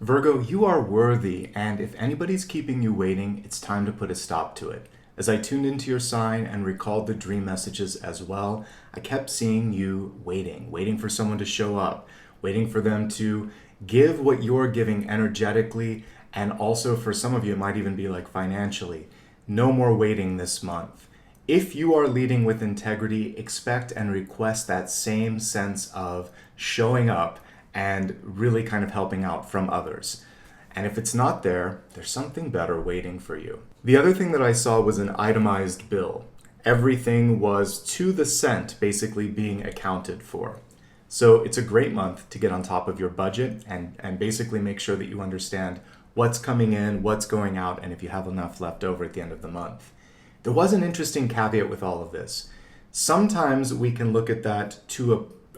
Virgo, you are worthy, and if anybody's keeping you waiting, it's time to put a stop to it. As I tuned into your sign and recalled the dream messages as well, I kept seeing you waiting for someone to show up, waiting for them to give what you're giving energetically, and also for some of you, it might even be like financially. No more waiting this month. If you are leading with integrity, expect and request that same sense of showing up and really kind of helping out from others. And if it's not there, there's something better waiting for you. The other thing that I saw was an itemized bill. Everything was to the cent basically being accounted for. So it's a great month to get on top of your budget and basically make sure that you understand what's coming in, what's going out, and if you have enough left over at the end of the month. There was an interesting caveat with all of this. Sometimes we can look at that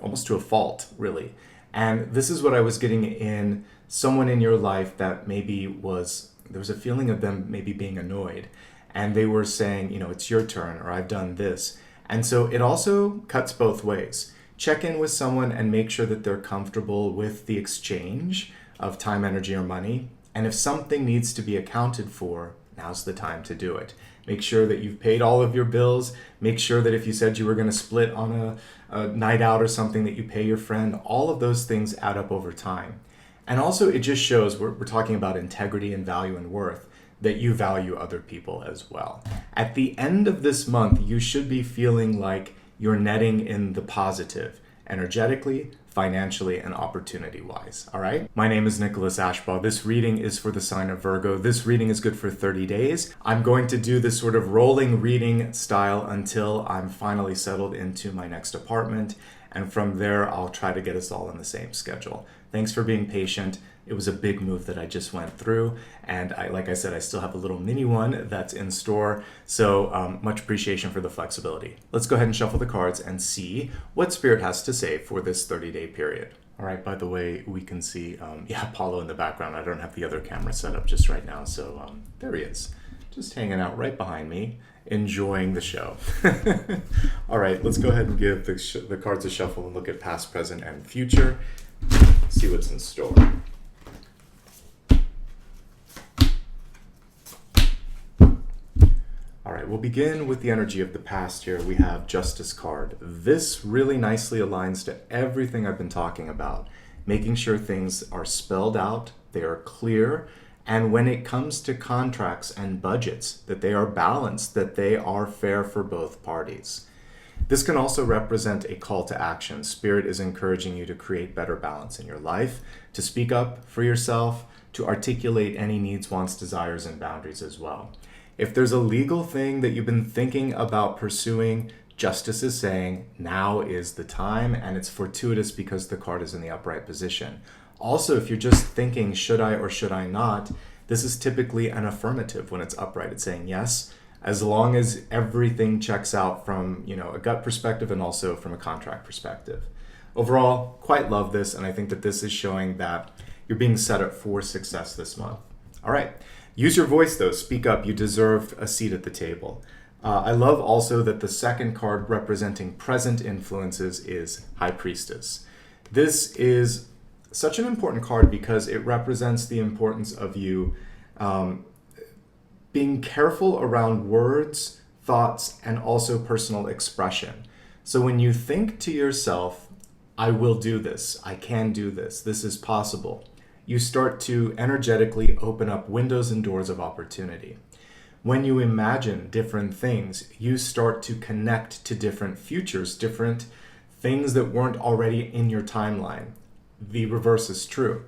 almost to a fault, really. And this is what I was getting in someone in your life that maybe there was a feeling of them maybe being annoyed. And they were saying, it's your turn, or I've done this. And so it also cuts both ways. Check in with someone and make sure that they're comfortable with the exchange of time, energy, or money. And if something needs to be accounted for, now's the time to do it. Make sure that you've paid all of your bills. Make sure that if you said you were going to split on a night out or something, that you pay your friend. All of those things add up over time. And also it just shows, we're talking about integrity and value and worth, that you value other people as well. At the end of this month, you should be feeling like you're netting in the positive, energetically, financially, and opportunity-wise, all right? My name is Nicholas Ashbaugh. This reading is for the sign of Virgo. This reading is good for 30 days. I'm going to do this sort of rolling reading style until I'm finally settled into my next apartment, and from there, I'll try to get us all on the same schedule. Thanks for being patient. It was a big move that I just went through, and like I said, I still have a little mini one that's in store, so much appreciation for the flexibility. Let's go ahead and shuffle the cards and see what Spirit has to say for this 30-day period. All right, by the way, we can see, Apollo in the background. I don't have the other camera set up just right now, so there he is, just hanging out right behind me, enjoying the show. All right, let's go ahead and give the cards a shuffle and look at past, present, and future. See what's in store. All right, we'll begin with the energy of the past here. We have Justice card. This really nicely aligns to everything I've been talking about, making sure things are spelled out, they are clear, and when it comes to contracts and budgets, that they are balanced, that they are fair for both parties. This can also represent a call to action. Spirit is encouraging you to create better balance in your life, to speak up for yourself, to articulate any needs, wants, desires, and boundaries as well. If there's a legal thing that you've been thinking about pursuing, Justice is saying now is the time, and it's fortuitous because the card is in the upright position. Also, if you're just thinking, should I or should I not, this is typically an affirmative when it's upright. It's saying yes, as long as everything checks out from a gut perspective and also from a contract perspective. Overall, quite love this, and I think that this is showing that you're being set up for success this month. All right. Use your voice, though. Speak up. You deserve a seat at the table. I love also that the second card representing present influences is High Priestess. This is such an important card because it represents the importance of you being careful around words, thoughts, and also personal expression. So when you think to yourself, I will do this, I can do this, this is possible, you start to energetically open up windows and doors of opportunity. When you imagine different things, you start to connect to different futures, different things that weren't already in your timeline. The reverse is true.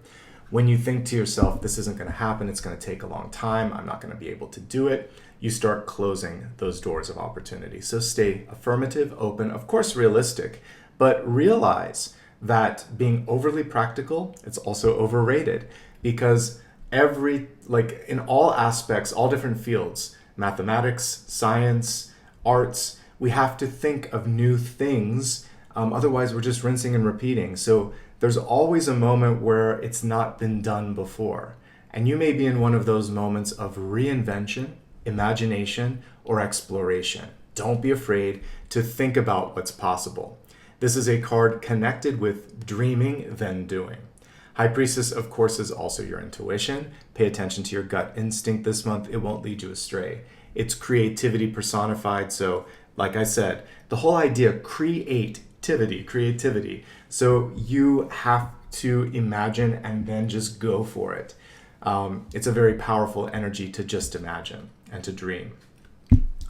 When you think to yourself, this isn't going to happen, it's going to take a long time, I'm not going to be able to do it, you start closing those doors of opportunity. So stay affirmative, open, of course realistic, but realize that being overly practical, it's also overrated, because in all aspects, all different fields, mathematics, science, arts, we have to think of new things. Otherwise, we're just rinsing and repeating. So there's always a moment where it's not been done before. And you may be in one of those moments of reinvention, imagination, or exploration. Don't be afraid to think about what's possible. This is a card connected with dreaming, then doing. High Priestess, of course, is also your intuition. Pay attention to your gut instinct this month. It won't lead you astray. It's creativity personified. So, like I said, the whole idea, creativity. So you have to imagine and then just go for it. It's a very powerful energy to just imagine and to dream.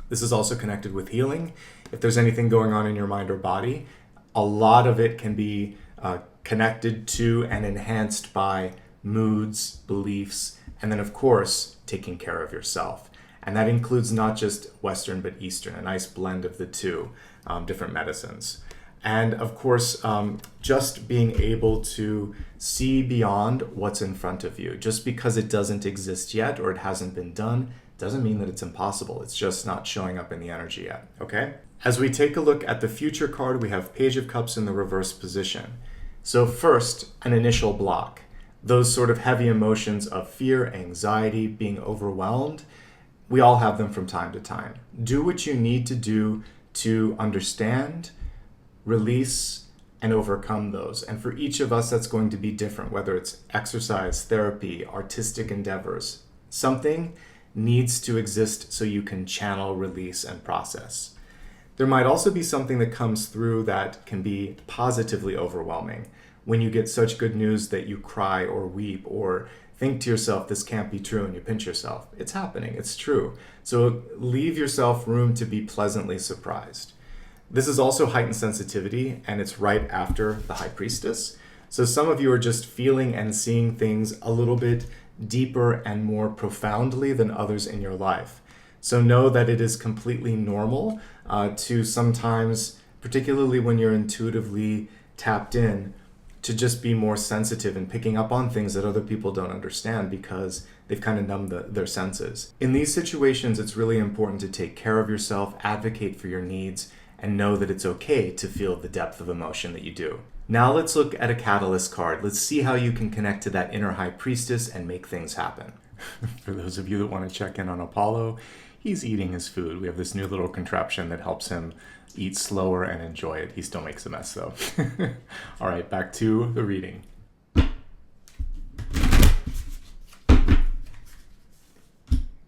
This is also connected with healing. If there's anything going on in your mind or body, a lot of it can be connected to and enhanced by moods, beliefs, and then, of course, taking care of yourself. And that includes not just Western, but Eastern, a nice blend of the two, different medicines. And of course, just being able to see beyond what's in front of you. Just because it doesn't exist yet or it hasn't been done doesn't mean that it's impossible. It's just not showing up in the energy yet, okay? As we take a look at the future card, we have Page of Cups in the reverse position. So first, an initial block. Those sort of heavy emotions of fear, anxiety, being overwhelmed, we all have them from time to time. Do what you need to do to understand, release, and overcome those. And for each of us, that's going to be different, whether it's exercise, therapy, artistic endeavors. Something needs to exist so you can channel, release, and process. There might also be something that comes through that can be positively overwhelming. When you get such good news that you cry or weep or think to yourself, this can't be true, and you pinch yourself. It's happening, it's true. So leave yourself room to be pleasantly surprised. This is also heightened sensitivity, and it's right after the High Priestess. So some of you are just feeling and seeing things a little bit deeper and more profoundly than others in your life. So know that it is completely normal to sometimes, particularly when you're intuitively tapped in, to just be more sensitive and picking up on things that other people don't understand because they've kind of numbed their senses. In these situations, it's really important to take care of yourself, advocate for your needs, and know that it's okay to feel the depth of emotion that you do. Now let's look at a catalyst card. Let's see how you can connect to that inner High Priestess and make things happen. For those of you that want to check in on Apollo, he's eating his food. We have this new little contraption that helps him eat slower and enjoy it. He still makes a mess though. All right, back to the reading.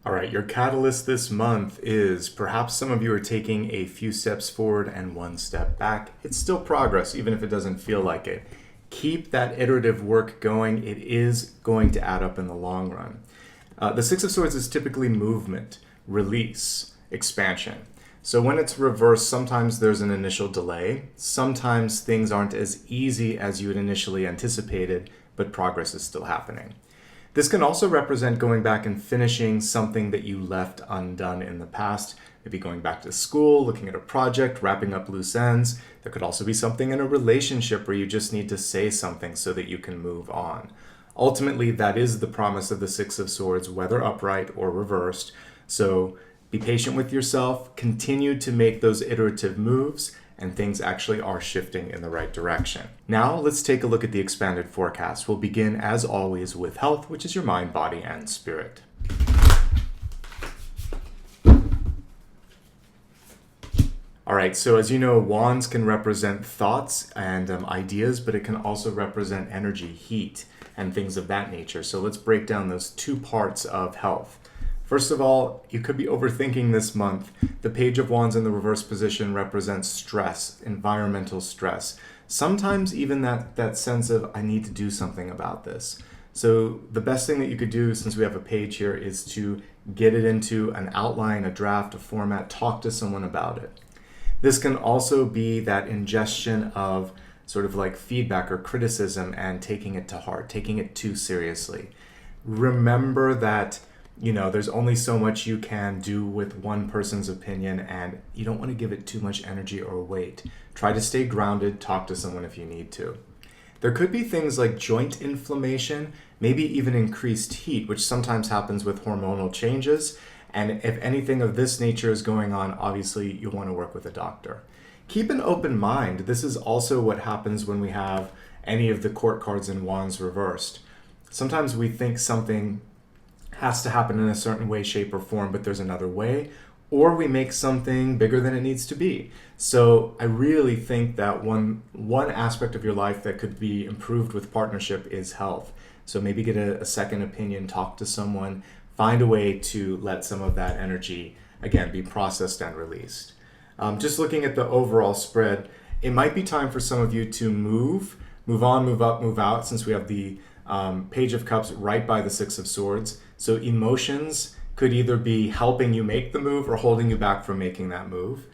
All right, your catalyst this month is perhaps some of you are taking a few steps forward and one step back. It's still progress, even if it doesn't feel like it. Keep that iterative work going. It is going to add up in the long run. The Six of Swords is typically movement, release, expansion. So when it's reversed, sometimes there's an initial delay. Sometimes things aren't as easy as you had initially anticipated, but progress is still happening. This can also represent going back and finishing something that you left undone in the past. Maybe going back to school, looking at a project, wrapping up loose ends. There could also be something in a relationship where you just need to say something so that you can move on. Ultimately, that is the promise of the Six of Swords, whether upright or reversed. So be patient with yourself, continue to make those iterative moves, and things actually are shifting in the right direction. Now, let's take a look at the expanded forecast. We'll begin, as always, with health, which is your mind, body, and spirit. All right, so as you know, wands can represent thoughts and ideas, but it can also represent energy, heat, and things of that nature. So let's break down those two parts of health. First of all, you could be overthinking this month. The Page of Wands in the reverse position represents stress, environmental stress. Sometimes even that sense of, I need to do something about this. So the best thing that you could do, since we have a page here, is to get it into an outline, a draft, a format, talk to someone about it. This can also be that ingestion of sort of like feedback or criticism and taking it to heart, taking it too seriously. Remember that there's only so much you can do with one person's opinion, and you don't want to give it too much energy or weight. Try to stay grounded, talk to someone if you need to. There could be things like joint inflammation, maybe even increased heat, which sometimes happens with hormonal changes. And if anything of this nature is going on, obviously you'll want to work with a doctor. Keep an open mind. This is also what happens when we have any of the court cards and wands reversed. Sometimes we think something has to happen in a certain way, shape, or form, but there's another way. or we make something bigger than it needs to be. So I really think that one aspect of your life that could be improved with partnership is health. So maybe get a second opinion, talk to someone, find a way to let some of that energy, again, be processed and released. Just looking at the overall spread, it might be time for some of you to move on, move up, move out, since we have the Page of Cups right by the Six of Swords. So emotions could either be helping you make the move or holding you back from making that move.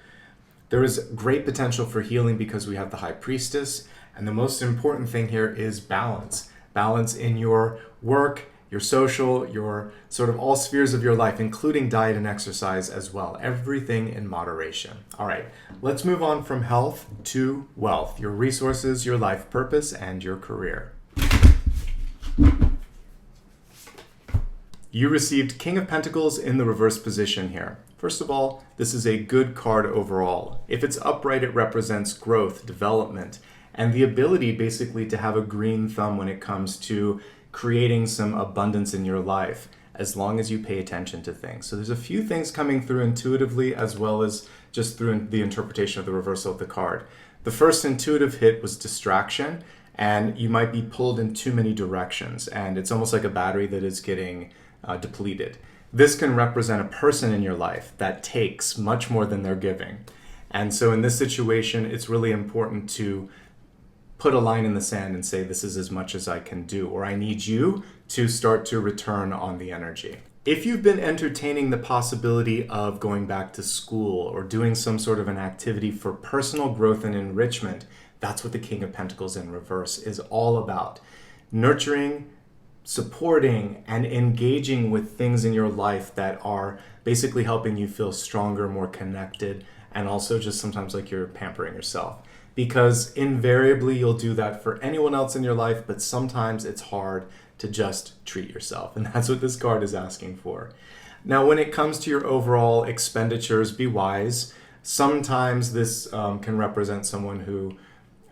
There is great potential for healing because we have the High Priestess. And the most important thing here is balance. Balance in your work, your social, your sort of all spheres of your life, including diet and exercise as well. Everything in moderation. All right, let's move on from health to wealth, your resources, your life purpose, and your career. You received King of Pentacles in the reverse position here. First of all, this is a good card overall. If it's upright, it represents growth, development, and the ability basically to have a green thumb when it comes to creating some abundance in your life, as long as you pay attention to things. So there's a few things coming through intuitively as well as just through the interpretation of the reversal of the card. The first intuitive hit was distraction, and you might be pulled in too many directions, and it's almost like a battery that is getting depleted. This can represent a person in your life that takes much more than they're giving. And so in this situation, it's really important to put a line in the sand and say, this is as much as I can do, or I need you to start to return on the energy. If you've been entertaining the possibility of going back to school or doing some sort of an activity for personal growth and enrichment, that's what the King of Pentacles in reverse is all about. Nurturing, supporting, and engaging with things in your life that are basically helping you feel stronger, more connected, and also just sometimes like you're pampering yourself. Because invariably you'll do that for anyone else in your life, but sometimes it's hard to just treat yourself. And that's what this card is asking for. Now, when it comes to your overall expenditures, be wise. Sometimes this can represent someone who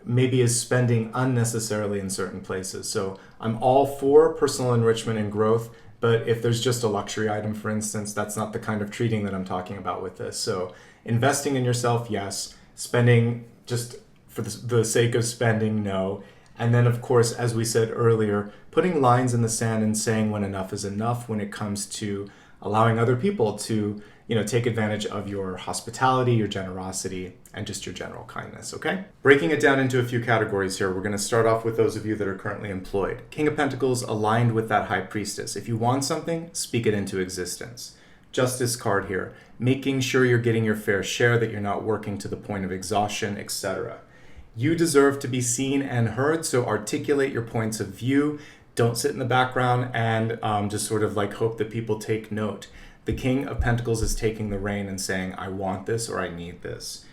maybe is spending unnecessarily in certain places. So I'm all for personal enrichment and growth, but if there's just a luxury item, for instance, that's not the kind of treating that I'm talking about with this. So investing in yourself, yes. Spending just for the sake of spending, no. And then, of course, as we said earlier, putting lines in the sand and saying when enough is enough when it comes to allowing other people to, take advantage of your hospitality, your generosity, and just your general kindness, okay? Breaking it down into a few categories here, we're going to start off with those of you that are currently employed. King of Pentacles aligned with that High Priestess. If you want something, speak it into existence. Justice card here, making sure you're getting your fair share, that you're not working to the point of exhaustion, etc. You deserve to be seen and heard, so articulate your points of view. Don't sit in the background and just sort of like hope that people take note. The King of Pentacles is taking the reign and saying, I want this or I need this.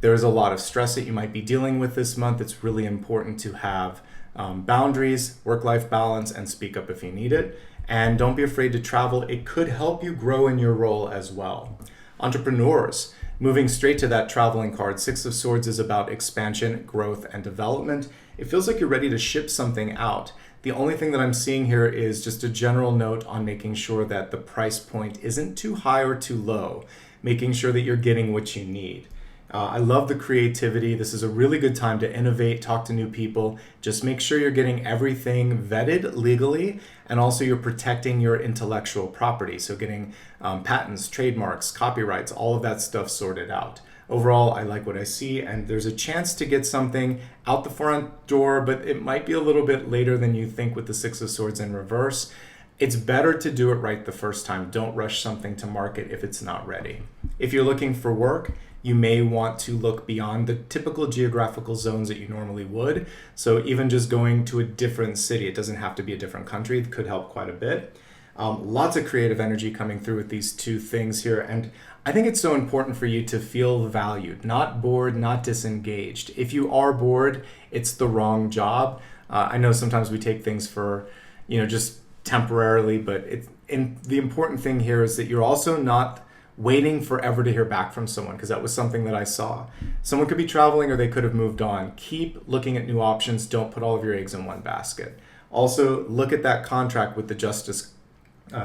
There's a lot of stress that you might be dealing with this month. It's really important to have boundaries, work-life balance, and speak up if you need it. And don't be afraid to travel. It could help you grow in your role as well. Entrepreneurs, moving straight to that traveling card. Six of Swords is about expansion, growth, and development. It feels like you're ready to ship something out. The only thing that I'm seeing here is just a general note on making sure that the price point isn't too high or too low, making sure that you're getting what you need. I love the creativity. This is a really good time to innovate, talk to new people. Just make sure you're getting everything vetted legally, and also you're protecting your intellectual property. So getting patents, trademarks, copyrights, all of that stuff sorted out. Overall, I like what I see, and there's a chance to get something out the front door, but it might be a little bit later than you think with the Six of Swords in reverse. It's better to do it right the first time. Don't rush something to market if it's not ready. If you're looking for work, you may want to look beyond the typical geographical zones that you normally would. So even just going to a different city, it doesn't have to be a different country, it could help quite a bit. Lots of creative energy coming through with these two things here. And I think it's so important for you to feel valued, not bored, not disengaged. If you are bored, it's the wrong job. I know sometimes we take things for, just temporarily, but the important thing here is that you're also not waiting forever to hear back from someone, because that was something that I saw. Someone could be traveling or they could have moved on. Keep looking at new options. Don't put all of your eggs in one basket. Also, look at that contract with the Justice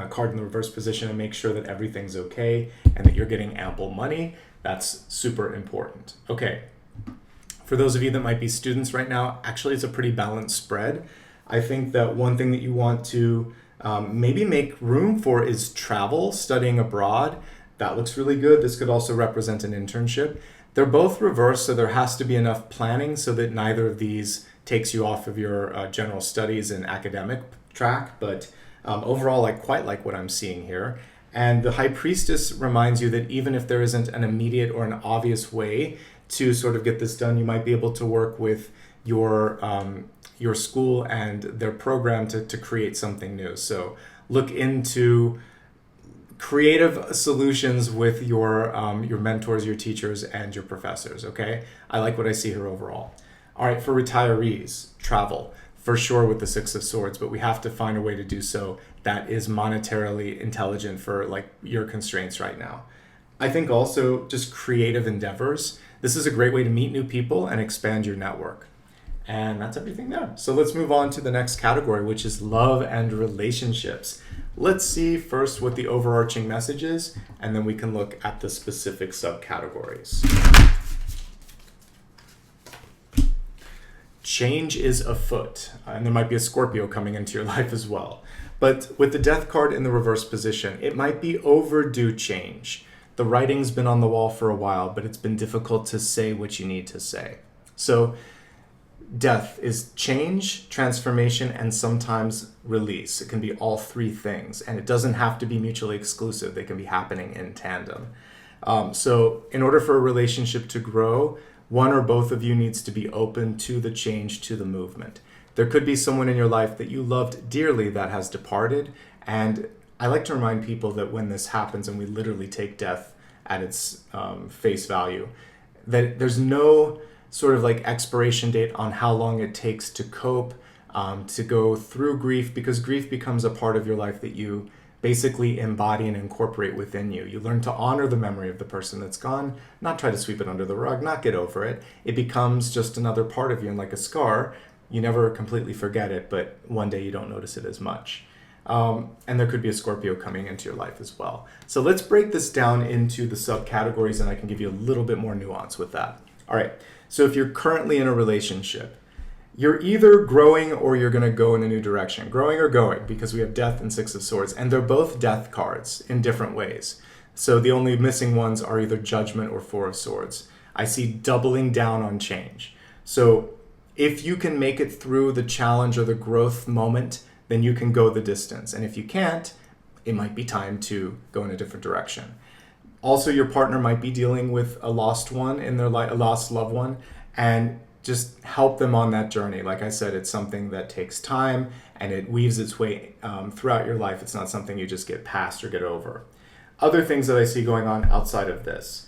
card in the reverse position and make sure that everything's okay and that you're getting ample money. That's super important. Okay. For those of you that might be students right now, actually it's a pretty balanced spread. I think that one thing that you want to maybe make room for is travel, studying abroad. That looks really good. This could also represent an internship. They're both reversed, so there has to be enough planning so that neither of these takes you off of your general studies and academic track. But overall, I quite like what I'm seeing here. And the High Priestess reminds you that even if there isn't an immediate or an obvious way to sort of get this done, you might be able to work with your school and their program to create something new. So look into creative solutions with your mentors, your teachers, and your professors, okay? I like what I see here overall. All right, for retirees, travel, for sure with the Six of Swords, but we have to find a way to do so that is monetarily intelligent for like your constraints right now. I think also just creative endeavors. This is a great way to meet new people and expand your network. And that's everything there. So let's move on to the next category, which is love and relationships. Let's see first what the overarching message is, and then we can look at the specific subcategories. Change is afoot, and there might be a Scorpio coming into your life as well. But with the Death card in the reverse position, it might be overdue change. The writing's been on the wall for a while, but it's been difficult to say what you need to say. So Death is change, transformation, and sometimes release. It can be all three things, and it doesn't have to be mutually exclusive. They can be happening in tandem. So in order for a relationship to grow, one or both of you needs to be open to the change, to the movement. There could be someone in your life that you loved dearly that has departed, and I like to remind people that when this happens and we literally take death at its face value, that there's no sort of like expiration date on how long it takes to cope, to go through grief, because grief becomes a part of your life that you basically embody and incorporate within you. You learn to honor the memory of the person that's gone, not try to sweep it under the rug, not get over it. It becomes just another part of you, and like a scar, you never completely forget it, but one day you don't notice it as much. And there could be a Scorpio coming into your life as well. So let's break this down into the subcategories, and I can give you a little bit more nuance with that. All right. So if you're currently in a relationship, you're either growing or you're going to go in a new direction. Growing or going, because we have Death and Six of Swords, and they're both Death cards in different ways. So the only missing ones are either Judgment or Four of Swords. I see doubling down on change. So if you can make it through the challenge or the growth moment, then you can go the distance. And if you can't, it might be time to go in a different direction. Also, your partner might be dealing with a lost one in their life, a lost loved one, and just help them on that journey. Like I said, it's something that takes time and it weaves its way throughout your life. It's not something you just get past or get over. Other things that I see going on outside of this.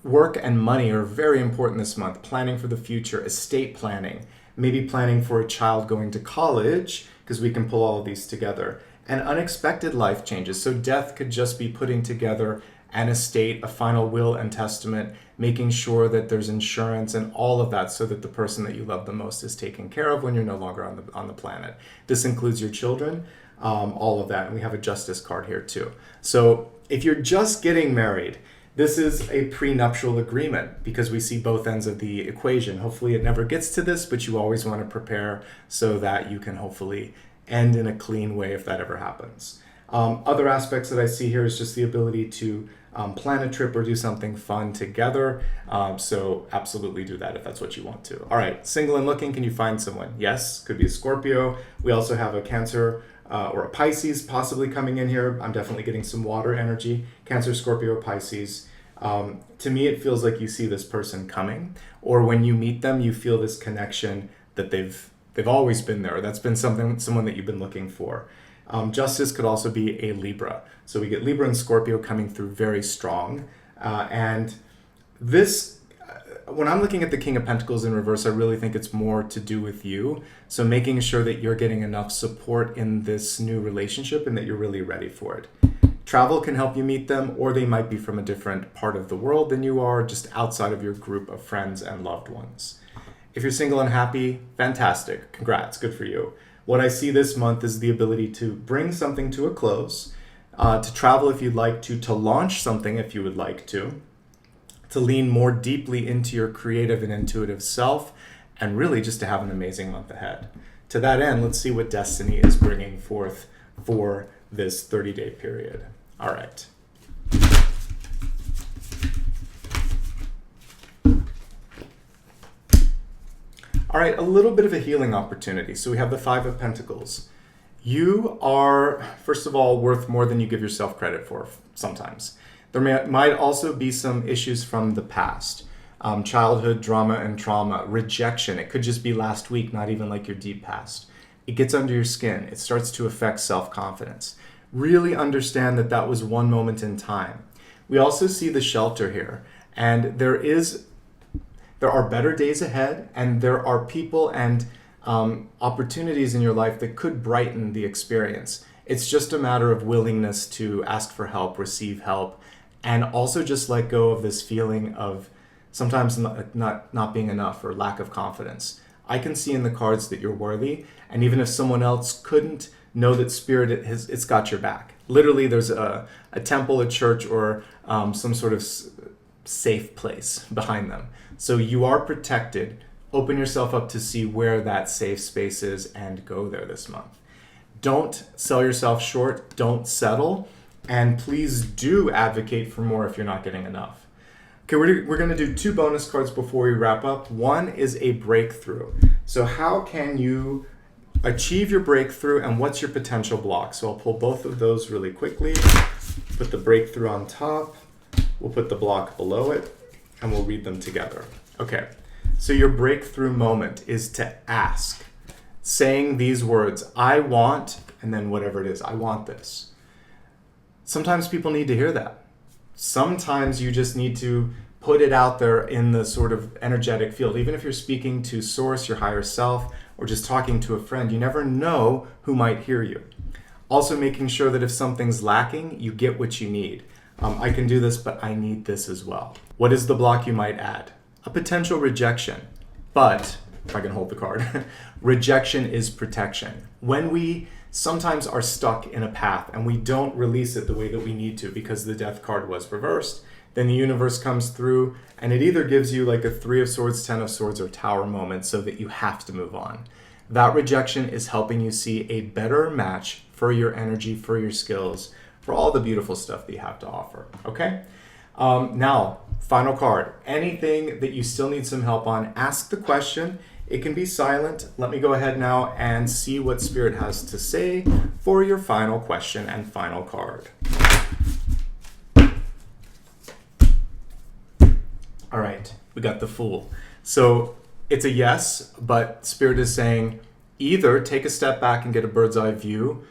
Work and money are very important this month. Planning for the future, estate planning, maybe planning for a child going to college, because we can pull all of these together. And unexpected life changes. So Death could just be putting together an estate, a final will and testament, making sure that there's insurance and all of that so that the person that you love the most is taken care of when you're no longer on the planet. This includes your children, all of that. And we have a Justice card here too. So if you're just getting married, this is a prenuptial agreement because we see both ends of the equation. Hopefully it never gets to this, but you always want to prepare so that you can hopefully end in a clean way if that ever happens. Other aspects that I see here is just the ability to plan a trip or do something fun together. So absolutely do that if that's what you want to. All right, single and looking, can you find someone? Yes, could be a Scorpio. We also have a Cancer or a Pisces possibly coming in here. I'm definitely getting some water energy. Cancer, Scorpio, Pisces. To me, it feels like you see this person coming, or when you meet them, you feel this connection that they've always been there. That's been someone that you've been looking for. Justice could also be a Libra. So we get Libra and Scorpio coming through very strong. And this, when I'm looking at the King of Pentacles in reverse, I really think it's more to do with you. So making sure that you're getting enough support in this new relationship and that you're really ready for it. Travel can help you meet them, or they might be from a different part of the world than you are, just outside of your group of friends and loved ones. If you're single and happy, fantastic. Congrats, good for you. What I see this month is the ability to bring something to a close, to travel if you'd like to launch something if you would like to lean more deeply into your creative and intuitive self, and really just to have an amazing month ahead. To that end, let's see what destiny is bringing forth for this 30-day period. All right. All right, a little bit of a healing opportunity. So we have the Five of Pentacles. You are, first of all, worth more than you give yourself credit for sometimes. There might also be some issues from the past. Childhood drama and trauma, rejection. It could just be last week, not even like your deep past. It gets under your skin. It starts to affect self-confidence. Really understand that that was one moment in time. We also see the shelter here, and there are better days ahead, and there are people and opportunities in your life that could brighten the experience. It's just a matter of willingness to ask for help, receive help, and also just let go of this feeling of sometimes not being enough or lack of confidence. I can see in the cards that you're worthy, and even if someone else couldn't, know that Spirit it's got your back. Literally, there's a temple, a church, or some sort of safe place behind them. So you are protected. Open yourself up to see where that safe space is and go there this month. Don't sell yourself short. Don't settle. And please do advocate for more if you're not getting enough. Okay, we're going to do 2 bonus cards before we wrap up. One is a breakthrough. So how can you achieve your breakthrough, and what's your potential block? So I'll pull both of those really quickly. Put the breakthrough on top. We'll put the block below it, and we'll read them together. Okay, so your breakthrough moment is to ask, saying these words, I want, and then whatever it is, I want this. Sometimes people need to hear that. Sometimes you just need to put it out there in the sort of energetic field. Even if you're speaking to Source, your higher self, or just talking to a friend, you never know who might hear you. Also making sure that if something's lacking, you get what you need. I can do this, but I need this as well. What is the block you might add? A potential rejection. But, if I can hold the card, rejection is protection. When we sometimes are stuck in a path and we don't release it the way that we need to because the Death card was reversed, then the universe comes through and it either gives you like a 3 of Swords, 10 of Swords, or Tower moment so that you have to move on. That rejection is helping you see a better match for your energy, for your skills, for all the beautiful stuff that you have to offer, okay? Now, final card. Anything that you still need some help on, ask the question. It can be silent. Let me go ahead now and see what Spirit has to say for your final question and final card. All right, we got the Fool. So it's a yes, but Spirit is saying either take a step back and get a bird's eye view,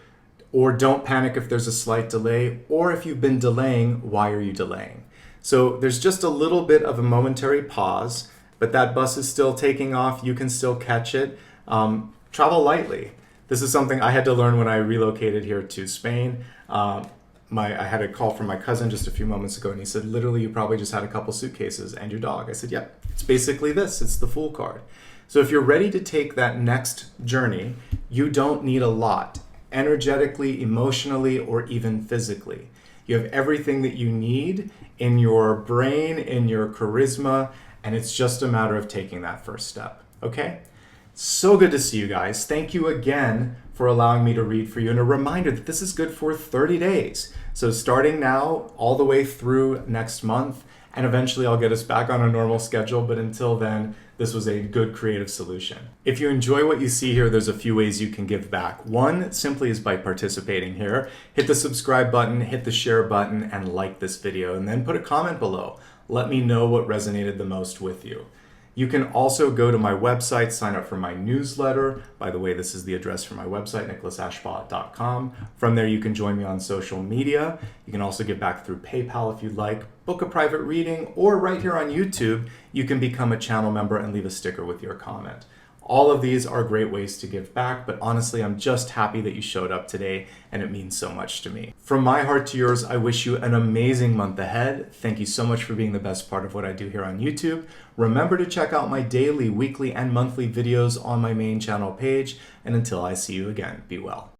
or don't panic if there's a slight delay, or if you've been delaying, why are you delaying? So there's just a little bit of a momentary pause, but that bus is still taking off. You can still catch it. Travel lightly. This is something I had to learn when I relocated here to Spain. I had a call from my cousin just a few moments ago, and he said, literally, you probably just had a couple suitcases and your dog. I said, yep, it's basically this. It's the Fool card. So if you're ready to take that next journey, you don't need a lot, energetically, emotionally, or even physically. You have everything that you need in your brain, in your charisma, and it's just a matter of taking that first step, okay? So good to see you guys. Thank you again for allowing me to read for you. And a reminder that this is good for 30 days. So starting now, all the way through next month, and eventually I'll get us back on a normal schedule. But until then, this was a good creative solution. If you enjoy what you see here, there's a few ways you can give back. One simply is by participating here. Hit the subscribe button, hit the share button, and like this video, and then put a comment below. Let me know what resonated the most with you. You can also go to my website, sign up for my newsletter. By the way, this is the address for my website, nicholasashbaugh.com. From there, you can join me on social media. You can also give back through PayPal if you'd like, book a private reading, or right here on YouTube, you can become a channel member and leave a sticker with your comment. All of these are great ways to give back, but honestly, I'm just happy that you showed up today, and it means so much to me. From my heart to yours, I wish you an amazing month ahead. Thank you so much for being the best part of what I do here on YouTube. Remember to check out my daily, weekly, and monthly videos on my main channel page, and until I see you again, be well.